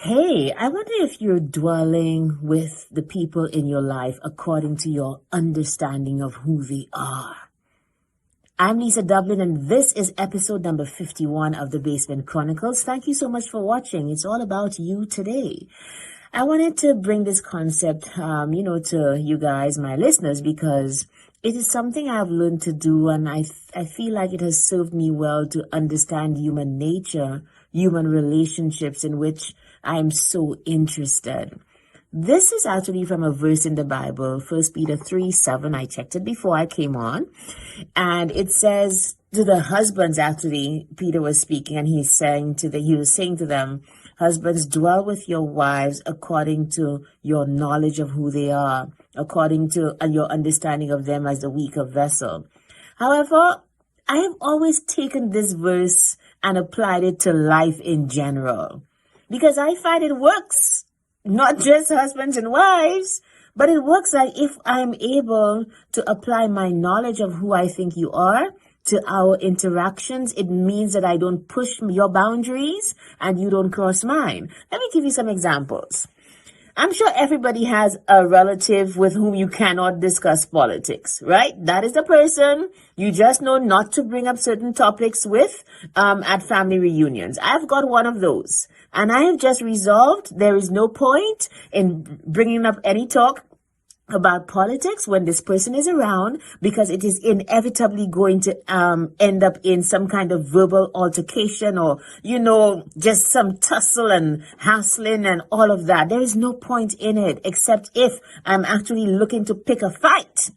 Hey, I wonder if you're dwelling with the people in your life according to your understanding of who they are. I'm Lisa Dublin, and this is episode number 51 of the Basement Chronicles. Thank you so much for watching. It's all about you today. I wanted to bring this concept, to you guys, my listeners, because it is something I've learned to do, and I feel like it has served me well to understand human nature, human relationships in which I'm so interested. This is actually from a verse in the Bible, 1 Peter 3:7. I checked it before I came on. And it says to the husbands, actually, Peter was speaking, and he was saying to them, husbands, dwell with your wives according to your knowledge of who they are, according to your understanding of them as the weaker vessel. However, I have always taken this verse and applied it to life in general, because I find it works. Not just husbands and wives, but it works like if I'm able to apply my knowledge of who I think you are to our interactions, it means that I don't push your boundaries and you don't cross mine. Let me give you some examples. I'm sure everybody has a relative with whom you cannot discuss politics, right? That is the person you just know not to bring up certain topics with at family reunions. I've got one of those, and I have just resolved there is no point in bringing up any talk about politics when this person is around, because it is inevitably going to end up in some kind of verbal altercation or, just some tussle and hassling and all of that. There is no point in it, except if I'm actually looking to pick a fight.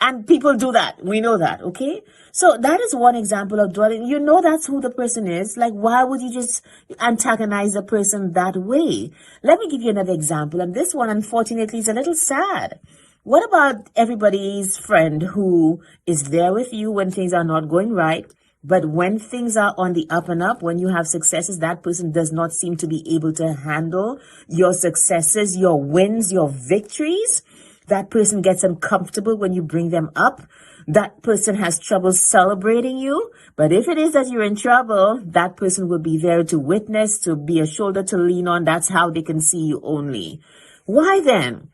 And people do that. We know that, okay? So that is one example of dwelling. That's who the person is. Like, why would you just antagonize a person that way? Let me give you another example. And this one, unfortunately, is a little sad. What about everybody's friend who is there with you when things are not going right, but when things are on the up and up, when you have successes, that person does not seem to be able to handle your successes, your wins, your victories? That person gets uncomfortable when you bring them up. That person has trouble celebrating you. But if it is that you're in trouble, that person will be there to witness, to be a shoulder to lean on. That's how they can see you only. Why then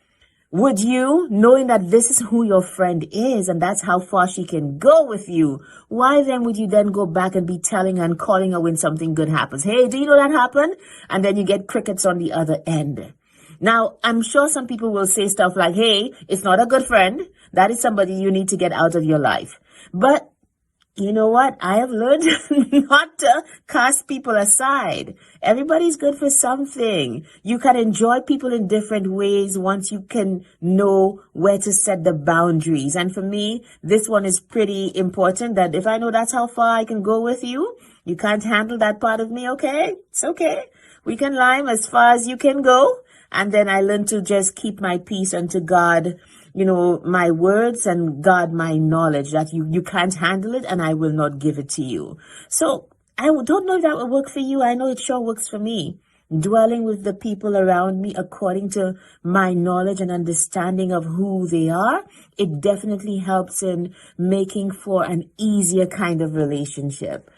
would you, knowing that this is who your friend is and that's how far she can go with you, why then would you then go back and be telling her and calling her when something good happens? Hey, do you know that happened? And then you get crickets on the other end. Now, I'm sure some people will say stuff like, hey, it's not a good friend. That is somebody you need to get out of your life. But you know what? I have learned not to cast people aside. Everybody's good for something. You can enjoy people in different ways once you can know where to set the boundaries. And for me, this one is pretty important, that if I know that's how far I can go with you, you can't handle that part of me, okay? It's okay. We can lime as far as you can go. And then I learned to just keep my peace unto God, my words, and God, my knowledge that you can't handle it and I will not give it to you. So I don't know if that will work for you. I know it sure works for me. Dwelling with the people around me according to my knowledge and understanding of who they are, it definitely helps in making for an easier kind of relationship.